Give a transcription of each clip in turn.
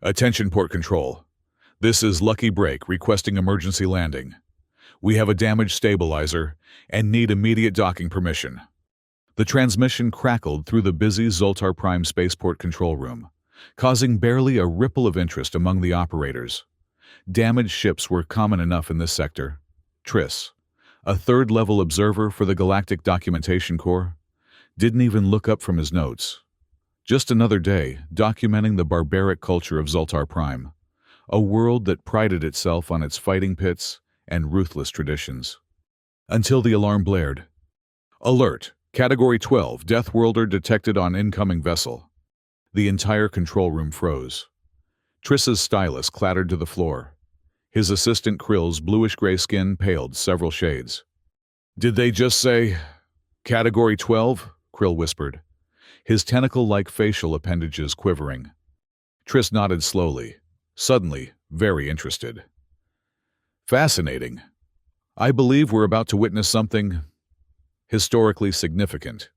Attention port control. This is Lucky Break requesting emergency landing. We have a damaged stabilizer and need immediate docking permission. The transmission crackled through the busy Zoltar Prime spaceport control room, causing barely a ripple of interest among the operators. Damaged ships were common enough in this sector. Triss, a third-level observer for the Galactic Documentation Corps, didn't even look up from his notes. Just another day documenting the barbaric culture of Zoltar Prime, a world that prided itself on its fighting pits and ruthless traditions. Until the alarm blared. Alert! Category 12, Deathworlder detected on incoming vessel. The entire control room froze. Triss's stylus clattered to the floor. His assistant Krill's bluish-gray skin paled several shades. "Did they just say Category 12? Krill whispered, his tentacle-like facial appendages quivering. Triss nodded slowly, suddenly very interested. "Fascinating. I believe we're about to witness something historically significant."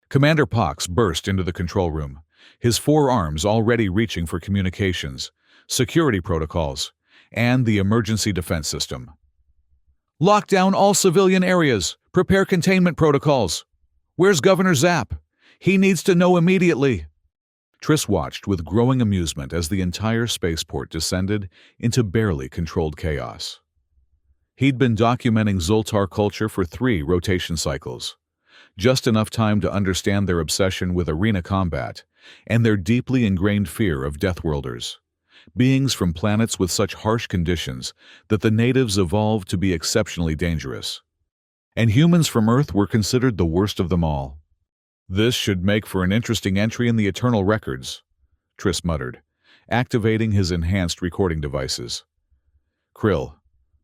Commander Pox burst into the control room, his forearms already reaching for communications, security protocols, and the emergency defense system. "Lock down all civilian areas. Prepare containment protocols. Where's Governor Zapp? He needs to know immediately." Triss watched with growing amusement as the entire spaceport descended into barely controlled chaos. He'd been documenting Zoltar culture for 3 rotation cycles, just enough time to understand their obsession with arena combat and their deeply ingrained fear of Deathworlders, beings from planets with such harsh conditions that the natives evolved to be exceptionally dangerous. And humans from Earth were considered the worst of them all. "This should make for an interesting entry in the Eternal Records," Triss muttered, activating his enhanced recording devices. "Krill,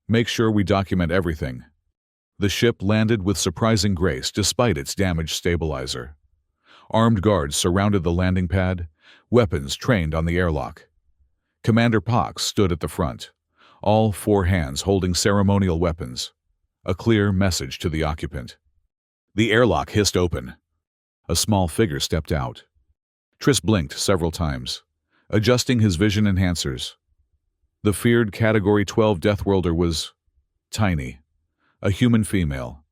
make sure we document everything." The ship landed with surprising grace despite its damaged stabilizer. Armed guards surrounded the landing pad, weapons trained on the airlock. Commander Pox stood at the front, all 4 hands holding ceremonial weapons, a clear message to the occupant. The airlock hissed open. A small figure stepped out. Triss blinked several times, adjusting his vision enhancers. The feared Category 12 Deathworlder was tiny, a human female,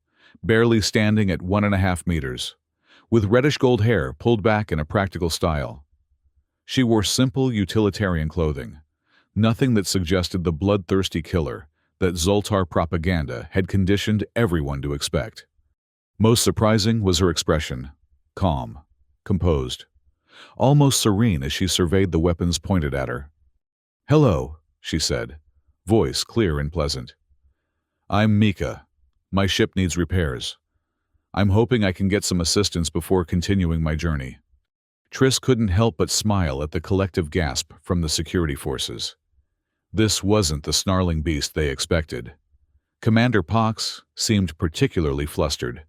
barely standing at 1.5 meters, with reddish-gold hair pulled back in a practical style. She wore simple utilitarian clothing, nothing that suggested the bloodthirsty killer that Zoltar propaganda had conditioned everyone to expect. Most surprising was her expression, calm, composed, almost serene as she surveyed the weapons pointed at her. "Hello," she said, voice clear and pleasant. "I'm Mika. My ship needs repairs. I'm hoping I can get some assistance before continuing my journey." Triss couldn't help but smile at the collective gasp from the security forces. This wasn't the snarling beast they expected. Commander Pox seemed particularly flustered,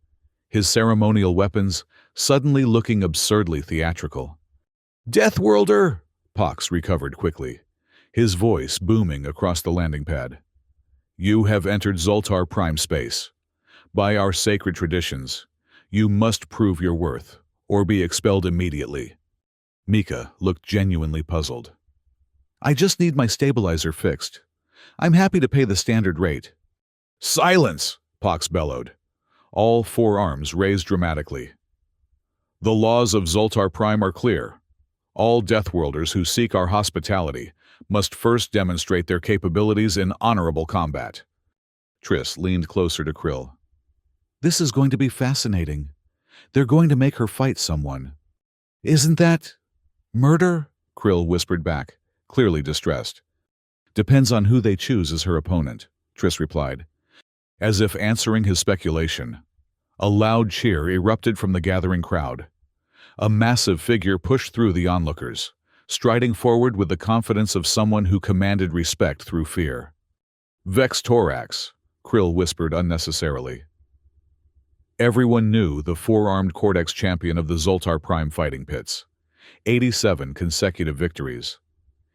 his ceremonial weapons suddenly looking absurdly theatrical. "Deathworlder!" Pox recovered quickly, his voice booming across the landing pad. "You have entered Zoltar Prime space. By our sacred traditions, you must prove your worth, or be expelled immediately." Mika looked genuinely puzzled. "I just need my stabilizer fixed. I'm happy to pay the standard rate." "Silence!" Pox bellowed, all 4 arms raised dramatically. "The laws of Zoltar Prime are clear. All Deathworlders who seek our hospitality must first demonstrate their capabilities in honorable combat." Triss leaned closer to Krill. "This is going to be fascinating. They're going to make her fight someone. Isn't that murder?" Krill whispered back, clearly distressed. "Depends on who they choose as her opponent," Triss replied. As if answering his speculation, a loud cheer erupted from the gathering crowd. A massive figure pushed through the onlookers, striding forward with the confidence of someone who commanded respect through fear. "Vex Torax," Krill whispered unnecessarily. Everyone knew the 4-armed Cortex champion of the Zoltar Prime fighting pits. 87 consecutive victories.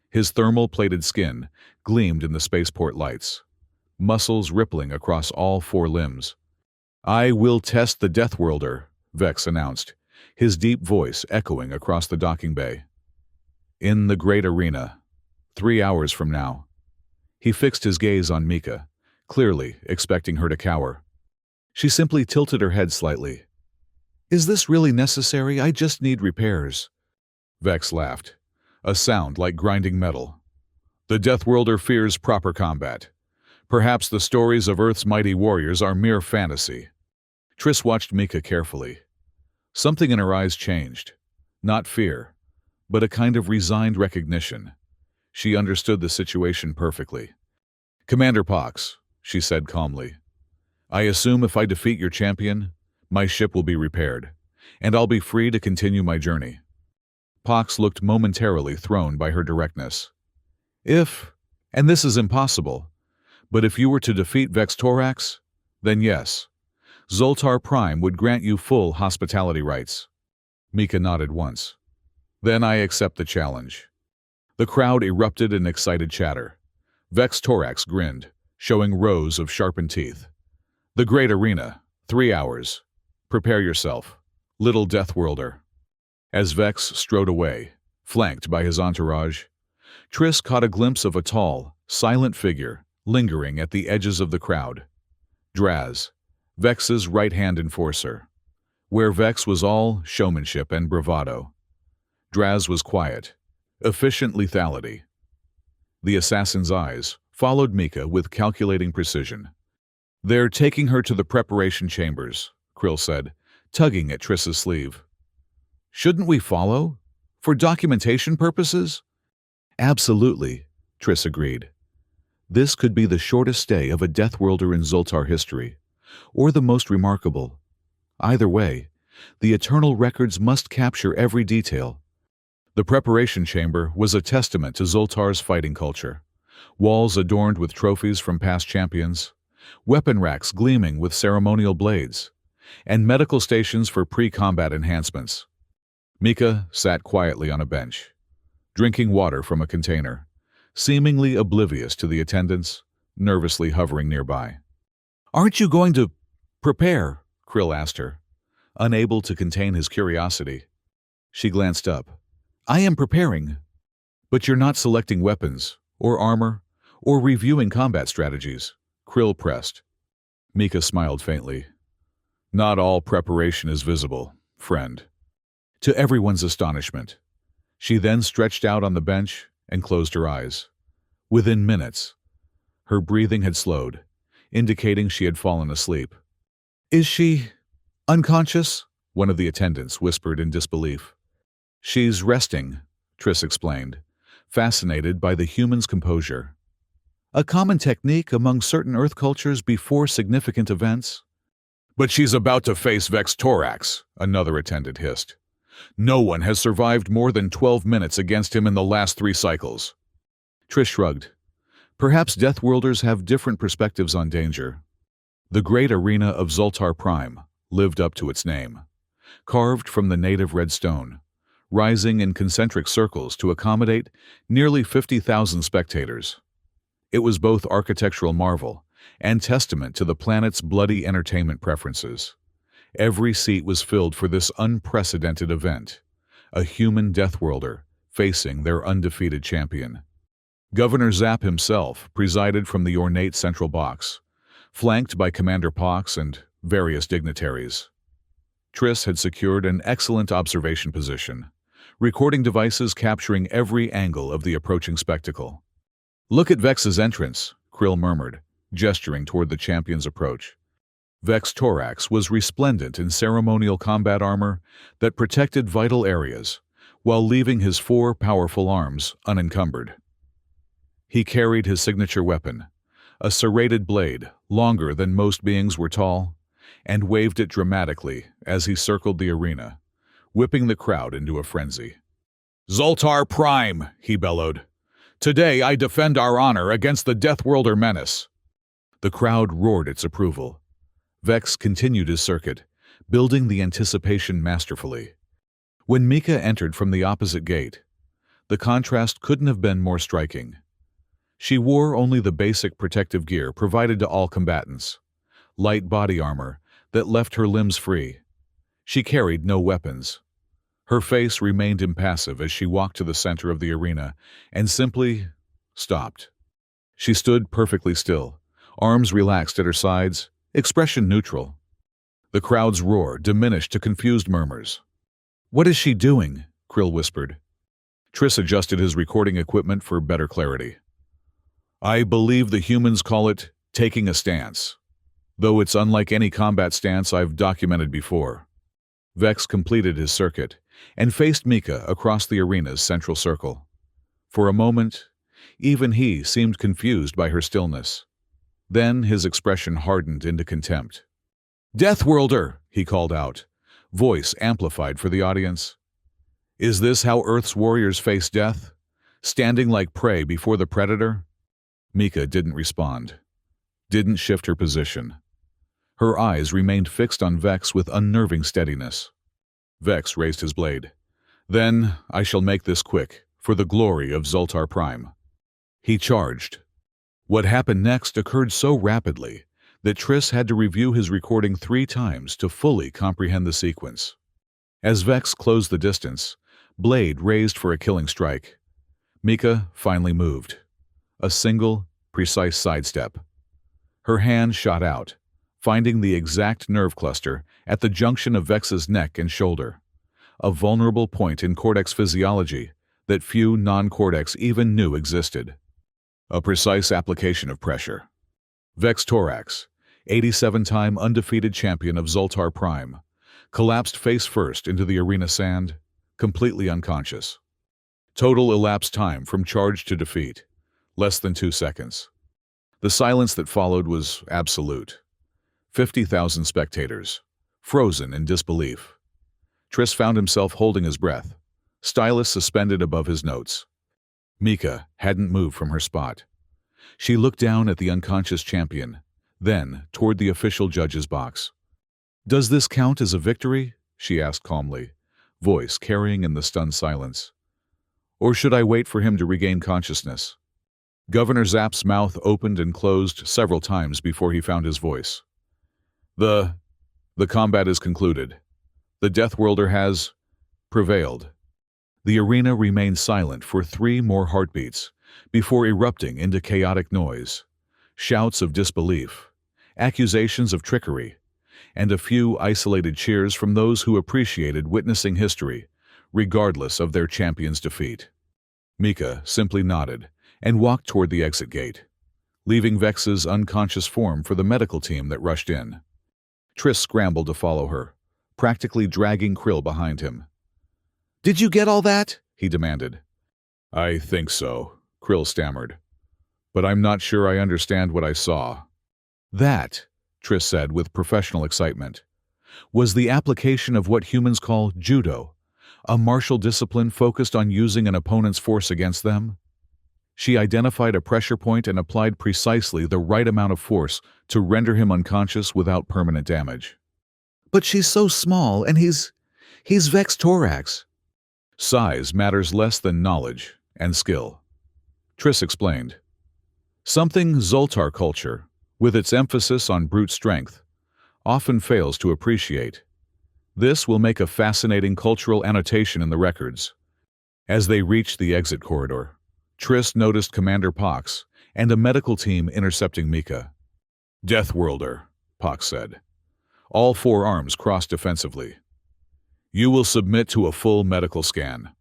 His thermal-plated skin gleamed in the spaceport lights, muscles rippling across all 4 limbs. "I will test the Deathworlder," Vex announced, his deep voice echoing across the docking bay. In the great arena, 3 hours from now. He fixed his gaze on Mika, clearly expecting her to cower. She simply tilted her head slightly. Is this really necessary? I just need repairs. Vex laughed, a sound like grinding metal. The Deathworlder fears proper combat. Perhaps the stories of Earth's mighty warriors are mere fantasy. Triss watched Mika carefully. Something in her eyes changed. Not fear, but a kind of resigned recognition. She understood the situation perfectly. Commander Pox, she said calmly, I assume if I defeat your champion, my ship will be repaired, and I'll be free to continue my journey. Pox looked momentarily thrown by her directness. And this is impossible, but if you were to defeat Vex Torax, then yes, Zoltar Prime would grant you full hospitality rights. Mika nodded once. Then I accept the challenge. The crowd erupted in excited chatter. Vex Torax grinned, showing rows of sharpened teeth. The Great Arena, 3 hours. Prepare yourself, little Deathworlder. As Vex strode away, flanked by his entourage, Triss caught a glimpse of a tall, silent figure lingering at the edges of the crowd. Draz, Vex's right-hand enforcer. Where Vex was all showmanship and bravado, Draz was quiet, efficient lethality. The assassin's eyes followed Mika with calculating precision. They're taking her to the preparation chambers, Krill said, tugging at Triss's sleeve. Shouldn't we follow? For documentation purposes? Absolutely, Triss agreed. This could be the shortest stay of a Deathworlder in Zoltar history, or the most remarkable. Either way, the eternal records must capture every detail. The preparation chamber was a testament to Zoltar's fighting culture. Walls adorned with trophies from past champions, weapon racks gleaming with ceremonial blades, and medical stations for pre-combat enhancements. Mika sat quietly on a bench, drinking water from a container, seemingly oblivious to the attendants, nervously hovering nearby. Aren't you going to prepare? Krill asked her, unable to contain his curiosity. She glanced up. I am preparing. But you're not selecting weapons, or armor, or reviewing combat strategies, Krill pressed. Mika smiled faintly. Not all preparation is visible, friend. To everyone's astonishment. She then stretched out on the bench and closed her eyes. Within minutes, her breathing had slowed, indicating she had fallen asleep. Is she unconscious? One of the attendants whispered in disbelief. She's resting, Triss explained, fascinated by the human's composure. A common technique among certain Earth cultures before significant events. But she's about to face Vex Torax, another attendant hissed. No one has survived more than 12 minutes against him in the last 3 cycles. Triss shrugged. Perhaps Deathworlders have different perspectives on danger. The great arena of Zoltar Prime lived up to its name, carved from the native red stone, rising in concentric circles to accommodate nearly 50,000 spectators. It was both architectural marvel and testament to the planet's bloody entertainment preferences. Every seat was filled for this unprecedented event, a human Deathworlder facing their undefeated champion. Governor Zapp himself presided from the ornate central box, flanked by Commander Pox and various dignitaries. Triss had secured an excellent observation position, recording devices capturing every angle of the approaching spectacle. Look at Vex's entrance, Krill murmured, gesturing toward the champion's approach. Vex Torax was resplendent in ceremonial combat armor that protected vital areas, while leaving his 4 powerful arms unencumbered. He carried his signature weapon, a serrated blade longer than most beings were tall, and waved it dramatically as he circled the arena, whipping the crowd into a frenzy. Zoltar Prime, he bellowed. Today I defend our honor against the Deathworlder menace. The crowd roared its approval. Vex continued his circuit, building the anticipation masterfully. When Mika entered from the opposite gate, the contrast couldn't have been more striking. She wore only the basic protective gear provided to all combatants, light body armor that left her limbs free. She carried no weapons. Her face remained impassive as she walked to the center of the arena and simply stopped. She stood perfectly still, arms relaxed at her sides, expression neutral. The crowd's roar diminished to confused murmurs. "What is she doing?" Krill whispered. Triss adjusted his recording equipment for better clarity. "I believe the humans call it taking a stance, though it's unlike any combat stance I've documented before." Vex completed his circuit and faced Mika across the arena's central circle. For a moment, even he seemed confused by her stillness. Then his expression hardened into contempt. "Deathworlder!" he called out, voice amplified for the audience. "Is this how Earth's warriors face death? Standing like prey before the predator?" Mika didn't respond, didn't shift her position. Her eyes remained fixed on Vex with unnerving steadiness. Vex raised his blade. "Then I shall make this quick, for the glory of Zoltar Prime." He charged. What happened next occurred so rapidly that Triss had to review his recording 3 times to fully comprehend the sequence. As Vex closed the distance, blade raised for a killing strike. Mika finally moved. A single, precise sidestep. Her hand shot out, finding the exact nerve cluster at the junction of Vex's neck and shoulder, a vulnerable point in cortex physiology that few non-cortex even knew existed. A precise application of pressure. Vex Torax, 87-time undefeated champion of Zoltar Prime, collapsed face first into the arena sand, completely unconscious. Total elapsed time from charge to defeat, less than 2 seconds. The silence that followed was absolute. 50,000 spectators, frozen in disbelief. Triss found himself holding his breath, stylus suspended above his notes. Mika hadn't moved from her spot. She looked down at the unconscious champion, then toward the official judge's box. "Does this count as a victory?" she asked calmly, voice carrying in the stunned silence. "Or should I wait for him to regain consciousness?" Governor Zapp's mouth opened and closed several times before he found his voice. The combat is concluded. The Deathworlder has prevailed." The arena remained silent for 3 more heartbeats before erupting into chaotic noise, shouts of disbelief, accusations of trickery, and a few isolated cheers from those who appreciated witnessing history, regardless of their champion's defeat. Mika simply nodded and walked toward the exit gate, leaving Vex's unconscious form for the medical team that rushed in. Triss scrambled to follow her, practically dragging Krill behind him. "Did you get all that?" he demanded. "I think so," Krill stammered. "But I'm not sure I understand what I saw." "That," Triss said with professional excitement, "was the application of what humans call judo, a martial discipline focused on using an opponent's force against them." She identified a pressure point and applied precisely the right amount of force to render him unconscious without permanent damage. "But she's so small, and he's Vex Torax." "Size matters less than knowledge and skill," Triss explained. "Something Zoltar culture, with its emphasis on brute strength, often fails to appreciate. This will make a fascinating cultural annotation in the records." As they reached the exit corridor, Triss noticed Commander Pox and a medical team intercepting Mika. "Deathworlder," Pox said. All 4 arms crossed defensively. "You will submit to a full medical scan.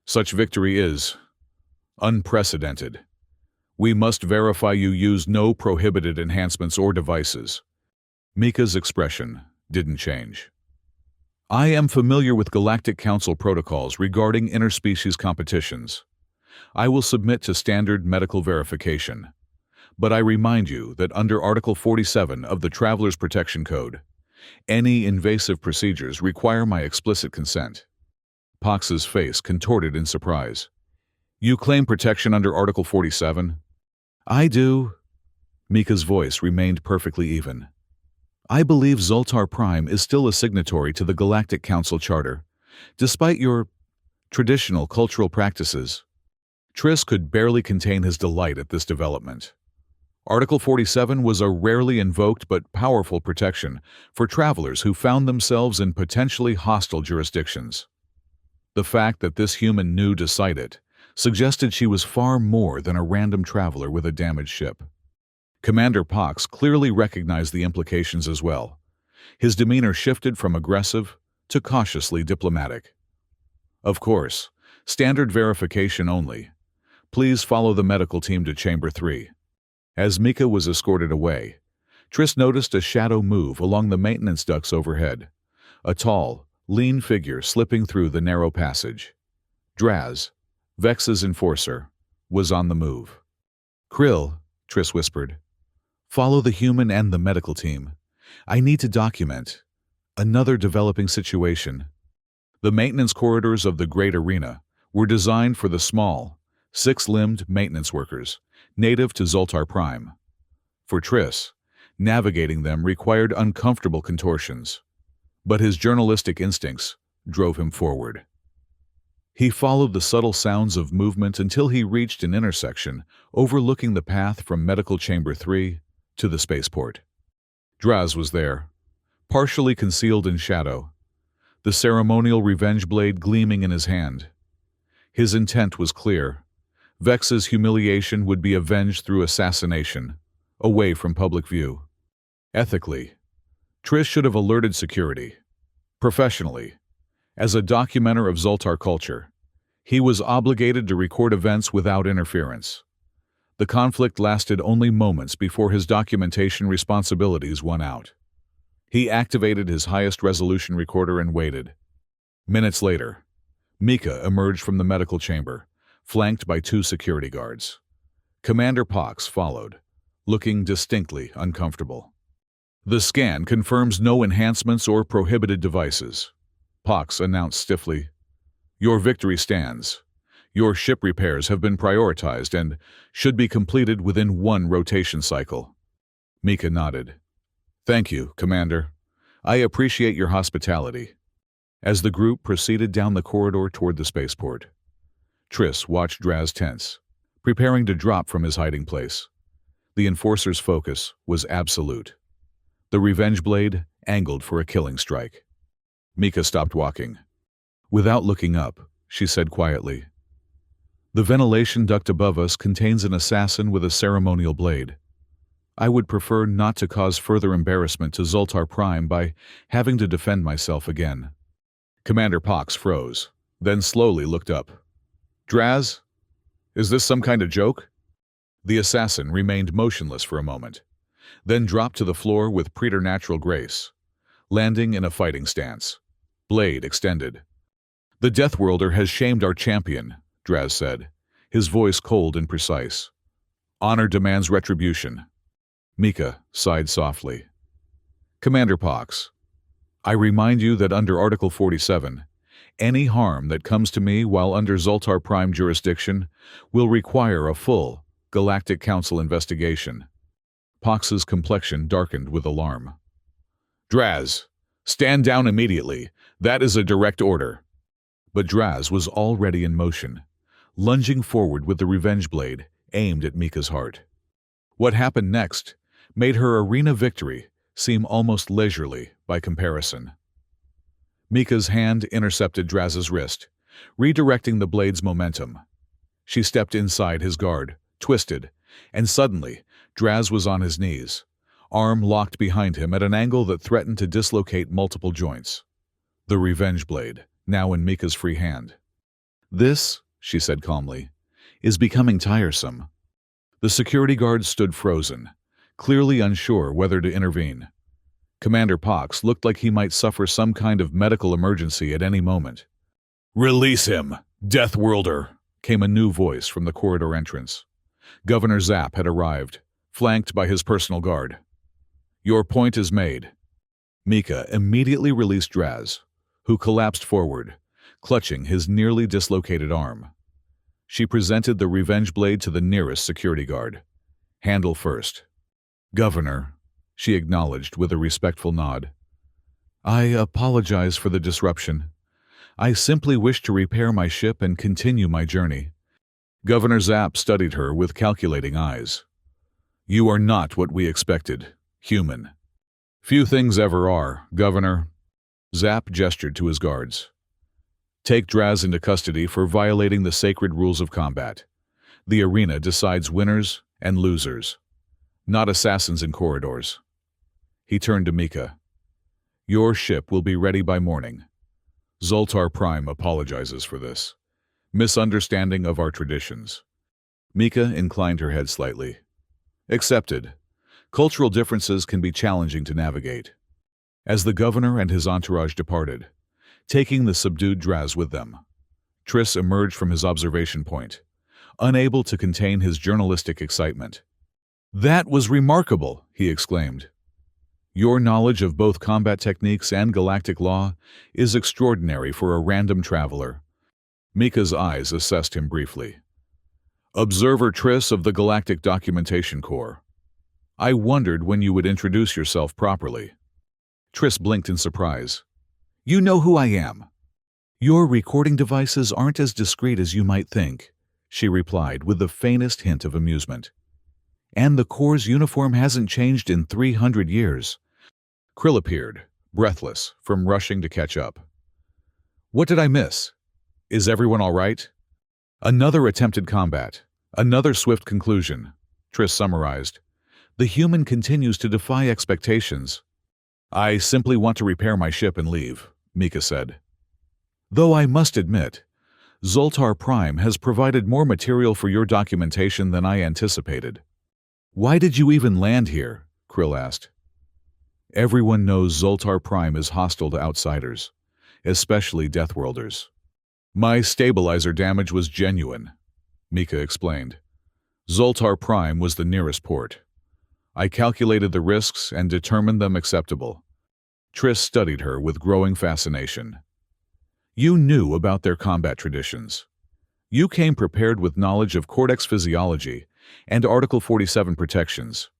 Such victory is unprecedented. We must verify you used no prohibited enhancements or devices." Mika's expression didn't change. "I am familiar with Galactic Council protocols regarding interspecies competitions. I will submit to standard medical verification. But I remind you that under Article 47 of the Traveler's Protection Code, any invasive procedures require my explicit consent." Pox's face contorted in surprise. "You claim protection under Article 47? "I do." Mika's voice remained perfectly even. "I believe Zoltar Prime is still a signatory to the Galactic Council Charter, despite your traditional cultural practices." Triss could barely contain his delight at this development. Article 47 was a rarely invoked but powerful protection for travelers who found themselves in potentially hostile jurisdictions. The fact that this human knew to cite it suggested she was far more than a random traveler with a damaged ship. Commander Pox clearly recognized the implications as well. His demeanor shifted from aggressive to cautiously diplomatic. Of course, standard verification only. Please follow the medical team to Chamber 3. As Mika was escorted away, Triss noticed a shadow move along the maintenance ducts overhead, a tall, lean figure slipping through the narrow passage. Draz, Vex's enforcer, was on the move. "Krill," Triss whispered, "follow the human and the medical team. I need to document another developing situation." The maintenance corridors of the Great Arena were designed for the small, six-limbed maintenance workers, native to Zoltar Prime. For Triss, navigating them required uncomfortable contortions, but his journalistic instincts drove him forward. He followed the subtle sounds of movement until he reached an intersection overlooking the path from Medical Chamber 3 to the spaceport. Draz was there, partially concealed in shadow, the ceremonial revenge blade gleaming in his hand. His intent was clear. Vex's humiliation would be avenged through assassination, away from public view. Ethically, Triss should have alerted security. Professionally, as a documenter of Zoltar culture, he was obligated to record events without interference. The conflict lasted only moments before his documentation responsibilities won out. He activated his highest resolution recorder and waited. Minutes later, Mika emerged from the medical chamber, flanked by two security guards. Commander Pox followed, looking distinctly uncomfortable. "The scan confirms no enhancements or prohibited devices," Pox announced stiffly. "Your victory stands. Your ship repairs have been prioritized and should be completed within one rotation cycle." Mika nodded. "Thank you, Commander. I appreciate your hospitality." As the group proceeded down the corridor toward the spaceport, Triss watched Draz tense, preparing to drop from his hiding place. The Enforcer's focus was absolute. The revenge blade angled for a killing strike. Mika stopped walking. Without looking up, she said quietly, "The ventilation duct above us contains an assassin with a ceremonial blade. I would prefer not to cause further embarrassment to Zoltar Prime by having to defend myself again." Commander Pox froze, then slowly looked up. "Draz? Is this some kind of joke?" The assassin remained motionless for a moment, then dropped to the floor with preternatural grace, landing in a fighting stance, blade extended. "The Deathworlder has shamed our champion," Draz said, his voice cold and precise. "Honor demands retribution." Mika sighed softly. "Commander Pox, I remind you that under Article 47, any harm that comes to me while under Zoltar Prime jurisdiction will require a full Galactic Council investigation." Pox's complexion darkened with alarm. "Draz, stand down immediately. That is a direct order." But Draz was already in motion, lunging forward with the revenge blade aimed at Mika's heart. What happened next made her arena victory seem almost leisurely by comparison. Mika's hand intercepted Draz's wrist, redirecting the blade's momentum. She stepped inside his guard, twisted, and suddenly Draz was on his knees, arm locked behind him at an angle that threatened to dislocate multiple joints. The revenge blade, now in Mika's free hand. "This," she said calmly, "is becoming tiresome." The security guards stood frozen, clearly unsure whether to intervene. Commander Pox looked like he might suffer some kind of medical emergency at any moment. "Release him, Deathworlder," came a new voice from the corridor entrance. Governor Zapp had arrived, flanked by his personal guard. "Your point is made." Mika immediately released Draz, who collapsed forward, clutching his nearly dislocated arm. She presented the revenge blade to the nearest security guard. "Handle first." "Governor," she acknowledged with a respectful nod. "I apologize for the disruption. I simply wish to repair my ship and continue my journey." Governor Zapp studied her with calculating eyes. "You are not what we expected, human." "Few things ever are, Governor." Zapp gestured to his guards. Take Draz into custody for violating the sacred rules of combat. The arena decides winners and losers, not assassins in corridors. He turned to Mika. Your ship will be ready by morning. Zoltar Prime apologizes for this misunderstanding of our traditions. Mika inclined her head slightly. Accepted. Cultural differences can be challenging to navigate. As the governor and his entourage departed, taking the subdued Draz with them, Triss emerged from his observation point, unable to contain his journalistic excitement. That was remarkable, he exclaimed. Your knowledge of both combat techniques and galactic law is extraordinary for a random traveler. Mika's eyes assessed him briefly. Observer Triss of the Galactic Documentation Corps. I wondered when you would introduce yourself properly. Triss blinked in surprise. You know who I am. Your recording devices aren't as discreet as you might think, she replied with the faintest hint of amusement. And the Corps' uniform hasn't changed in 300 years. Krill appeared, breathless, from rushing to catch up. What did I miss? Is everyone all right? Another attempted combat, another swift conclusion, Triss summarized. The human continues to defy expectations. I simply want to repair my ship and leave, Mika said. Though I must admit, Zoltar Prime has provided more material for your documentation than I anticipated. Why did you even land here? Krill asked. Everyone knows Zoltar Prime is hostile to outsiders, especially Deathworlders. My stabilizer damage was genuine, Mika explained. Zoltar Prime was the nearest port. I calculated the risks and determined them acceptable. Triss studied her with growing fascination. You knew about their combat traditions. You came prepared with knowledge of Cortex physiology and Article 47 protections.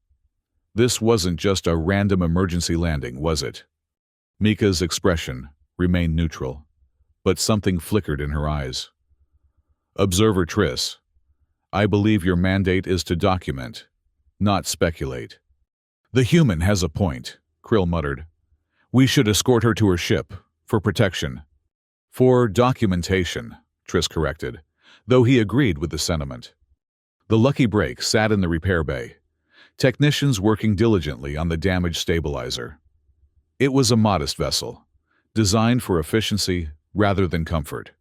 This wasn't just a random emergency landing, was it? Mika's expression remained neutral, but something flickered in her eyes. Observer Triss, I believe your mandate is to document, not speculate. The human has a point, Krill muttered. We should escort her to her ship, for protection. For documentation, Triss corrected, though he agreed with the sentiment. The Lucky Break sat in the repair bay, technicians working diligently on the damaged stabilizer. It was a modest vessel, designed for efficiency rather than comfort,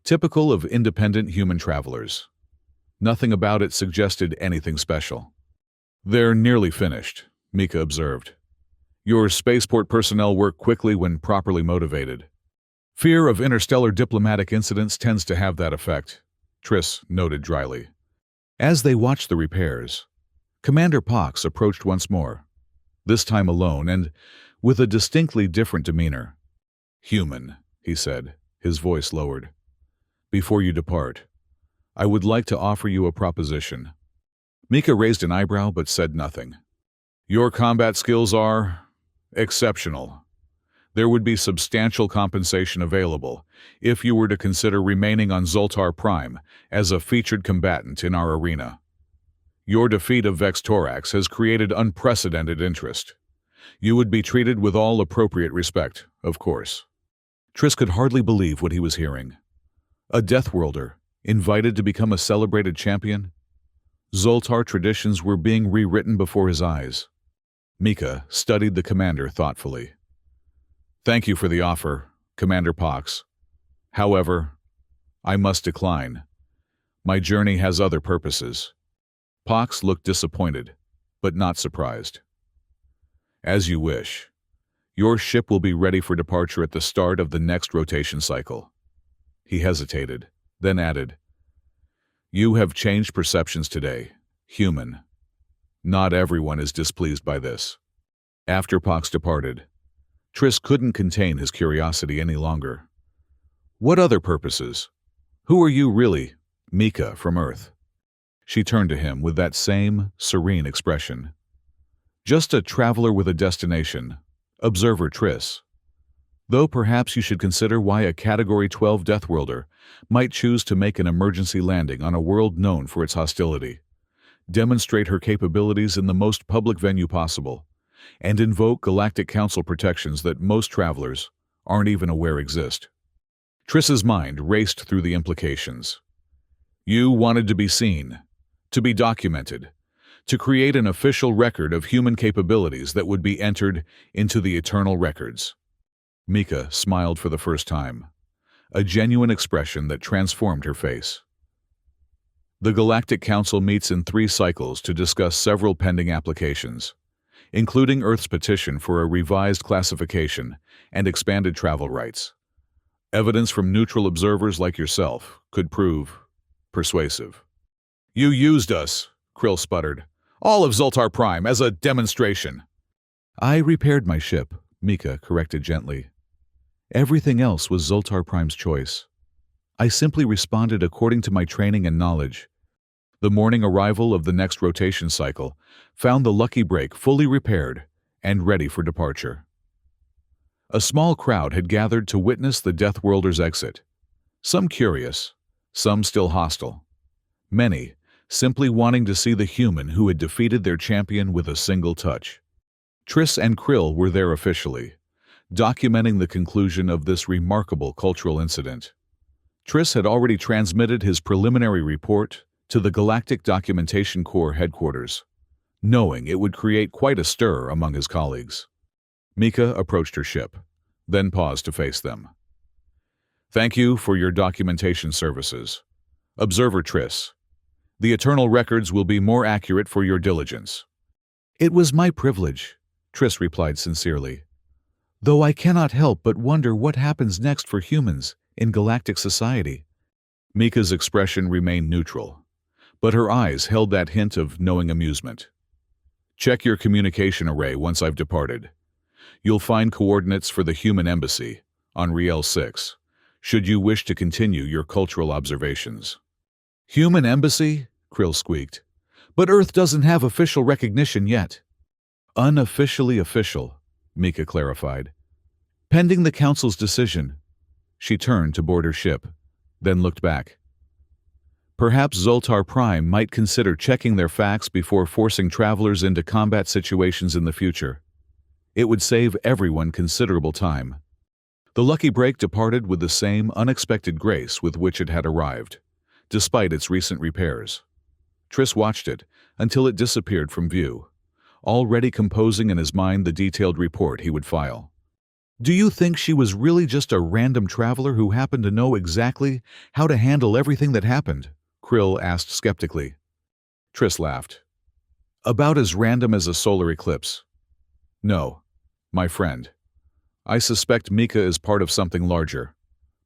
typical of independent human travelers. Nothing about it suggested anything special. They're nearly finished, Mika observed. Your spaceport personnel work quickly when properly motivated. Fear of interstellar diplomatic incidents tends to have that effect, Triss noted dryly. As they watched the repairs, Commander Pox approached once more, this time alone and with a distinctly different demeanor. Human, he said, his voice lowered. Before you depart, I would like to offer you a proposition. Mika raised an eyebrow but said nothing. Your combat skills are exceptional. There would be substantial compensation available if you were to consider remaining on Zoltar Prime as a featured combatant in our arena. Your defeat of Vex Torax has created unprecedented interest. You would be treated with all appropriate respect, of course. Triss could hardly believe what he was hearing. A Deathworlder, invited to become a celebrated champion? Zoltar traditions were being rewritten before his eyes. Mika studied the commander thoughtfully. Thank you for the offer, Commander Pox. However, I must decline. My journey has other purposes. Pox looked disappointed, but not surprised. As you wish. Your ship will be ready for departure at the start of the next rotation cycle. He hesitated, then added, You have changed perceptions today, human. Not everyone is displeased by this. After Pox departed, Triss couldn't contain his curiosity any longer. What other purposes? Who are you really, Mika from Earth? She turned to him with that same serene expression. Just a traveler with a destination, observer Triss. Though perhaps you should consider why a Category 12 Deathworlder might choose to make an emergency landing on a world known for its hostility, demonstrate her capabilities in the most public venue possible, and invoke Galactic Council protections that most travelers aren't even aware exist. Triss's mind raced through the implications. You wanted to be seen, to be documented, to create an official record of human capabilities that would be entered into the eternal records. Mika smiled for the first time, a genuine expression that transformed her face. The Galactic Council meets in 3 cycles to discuss several pending applications, including Earth's petition for a revised classification and expanded travel rights. Evidence from neutral observers like yourself could prove persuasive. You used us, Krill sputtered. All of Zoltar Prime as a demonstration. I repaired my ship, Mika corrected gently. Everything else was Zoltar Prime's choice. I simply responded according to my training and knowledge. The morning arrival of the next rotation cycle found the Lucky Break fully repaired and ready for departure. A small crowd had gathered to witness the Deathworlder's exit. Some curious, some still hostile. Many simply wanting to see the human who had defeated their champion with a single touch. Triss and Krill were there officially, documenting the conclusion of this remarkable cultural incident. Triss had already transmitted his preliminary report to the Galactic Documentation Corps headquarters, knowing it would create quite a stir among his colleagues. Mika approached her ship, then paused to face them. Thank you for your documentation services. Observer Triss. The eternal records will be more accurate for your diligence. It was my privilege, Triss replied sincerely. Though I cannot help but wonder what happens next for humans in galactic society. Mika's expression remained neutral, but her eyes held that hint of knowing amusement. Check your communication array once I've departed. You'll find coordinates for the human embassy on Riel 6, should you wish to continue your cultural observations. Human embassy? Krill squeaked. But Earth doesn't have official recognition yet. Unofficially official, Mika clarified. Pending the Council's decision. She turned to board her ship, then looked back. Perhaps Zoltar Prime might consider checking their facts before forcing travelers into combat situations in the future. It would save everyone considerable time. The Lucky Break departed with the same unexpected grace with which it had arrived, despite its recent repairs. Triss watched it until it disappeared from view, already composing in his mind the detailed report he would file. Do you think she was really just a random traveler who happened to know exactly how to handle everything that happened? Krill asked skeptically. Triss laughed. About as random as a solar eclipse. No, my friend. I suspect Mika is part of something larger.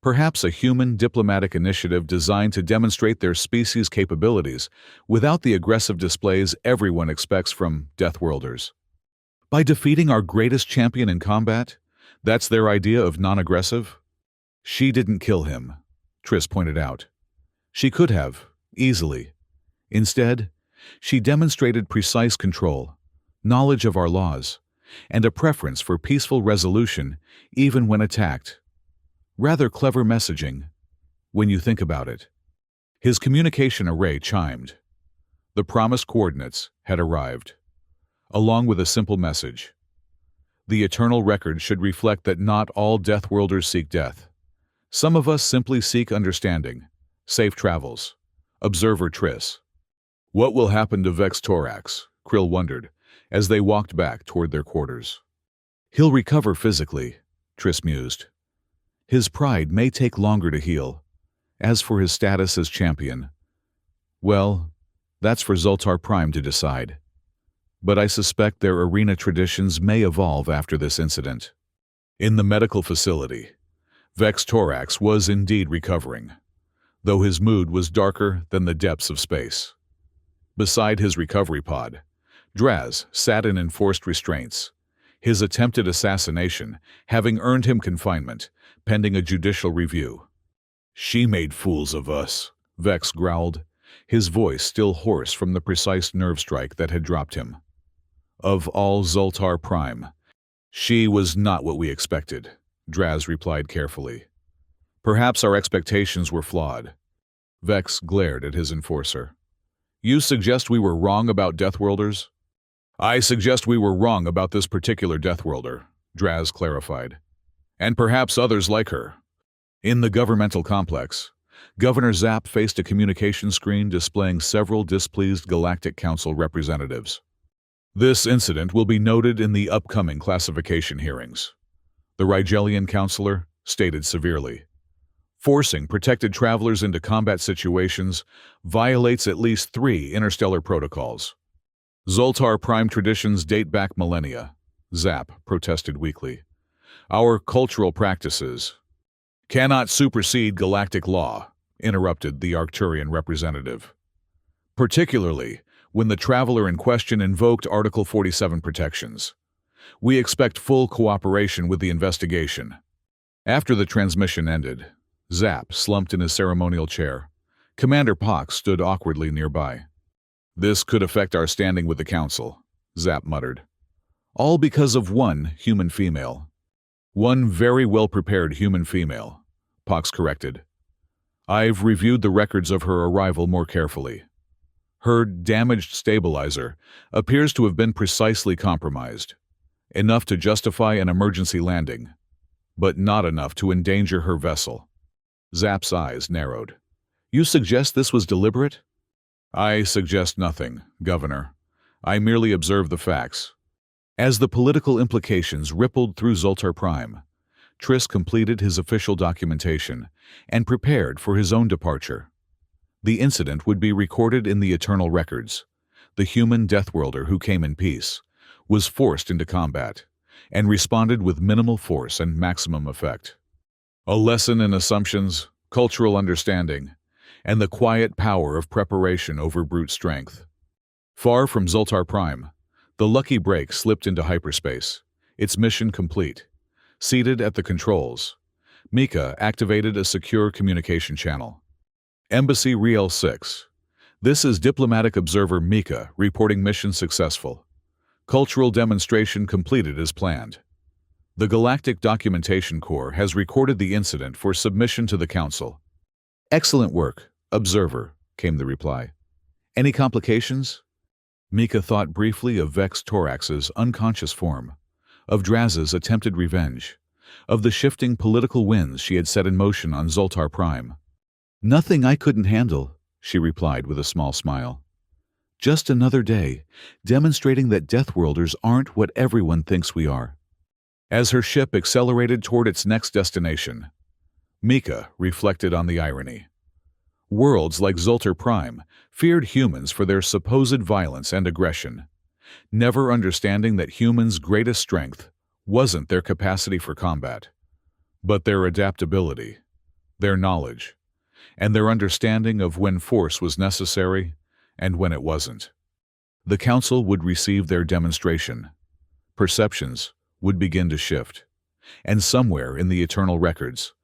Perhaps a human diplomatic initiative designed to demonstrate their species' capabilities without the aggressive displays everyone expects from Deathworlders. By defeating our greatest champion in combat, that's their idea of non-aggressive? She didn't kill him, Triss pointed out. She could have, easily. Instead, she demonstrated precise control, knowledge of our laws, and a preference for peaceful resolution even when attacked. Rather clever messaging, when you think about it. His communication array chimed. The promised coordinates had arrived, along with a simple message. The eternal record should reflect that not all Deathworlders seek death. Some of us simply seek understanding. Safe travels. Observer Triss. What will happen to Vex Torax? Krill wondered, as they walked back toward their quarters. He'll recover physically, Triss mused. His pride may take longer to heal. As for his status as champion, well, that's for Zoltar Prime to decide. But I suspect their arena traditions may evolve after this incident. In the medical facility, Vex Torax was indeed recovering, though his mood was darker than the depths of space. Beside his recovery pod, Draz sat in enforced restraints, his attempted assassination having earned him confinement, pending a judicial review. She made fools of us, Vex growled, his voice still hoarse from the precise nerve strike that had dropped him. Of all Zoltar Prime, she was not what we expected, Draz replied carefully. Perhaps our expectations were flawed. Vex glared at his enforcer. You suggest we were wrong about Deathworlders? I suggest we were wrong about this particular Deathworlder, Draz clarified. And perhaps others like her. In the governmental complex, Governor Zapp faced a communication screen displaying several displeased Galactic Council representatives. This incident will be noted in the upcoming classification hearings, the Rigelian counselor stated severely. Forcing protected travelers into combat situations violates at least 3 interstellar protocols. Zoltar Prime traditions date back millennia, Zapp protested weakly. Our cultural practices cannot supersede galactic law, interrupted the Arcturian representative. Particularly when the traveler in question invoked Article 47 protections. We expect full cooperation with the investigation. After the transmission ended, Zapp slumped in his ceremonial chair. Commander Pox stood awkwardly nearby. This could affect our standing with the Council, Zapp muttered. All because of one human female. One very well-prepared human female, Pox corrected. I've reviewed the records of her arrival more carefully. Her damaged stabilizer appears to have been precisely compromised, enough to justify an emergency landing, but not enough to endanger her vessel. Zapp's eyes narrowed. You suggest this was deliberate? I suggest nothing, Governor. I merely observe the facts. As the political implications rippled through Zoltar Prime, Triss completed his official documentation and prepared for his own departure. The incident would be recorded in the eternal records. The human Deathworlder who came in peace was forced into combat and responded with minimal force and maximum effect. A lesson in assumptions, cultural understanding, and the quiet power of preparation over brute strength. Far from Zoltar Prime, the Lucky Break slipped into hyperspace, its mission complete. Seated at the controls, Mika activated a secure communication channel. Embassy Riel 6. This is Diplomatic Observer Mika reporting mission successful. Cultural demonstration completed as planned. The Galactic Documentation Corps has recorded the incident for submission to the Council. Excellent work, Observer, came the reply. Any complications? Mika thought briefly of Vex Torax's unconscious form, of Draz's attempted revenge, of the shifting political winds she had set in motion on Zoltar Prime. Nothing I couldn't handle, she replied with a small smile. Just another day, demonstrating that Deathworlders aren't what everyone thinks we are. As her ship accelerated toward its next destination, Mika reflected on the irony. Worlds like Zoltar Prime feared humans for their supposed violence and aggression, never understanding that humans' greatest strength wasn't their capacity for combat, but their adaptability, their knowledge, and their understanding of when force was necessary and when it wasn't. The Council would receive their demonstration. Perceptions would begin to shift, and somewhere in the eternal records,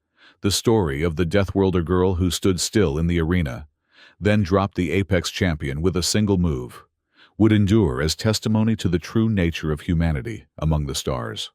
the story of the Deathworlder girl who stood still in the arena, then dropped the Apex champion with a single move, would endure as testimony to the true nature of humanity among the stars.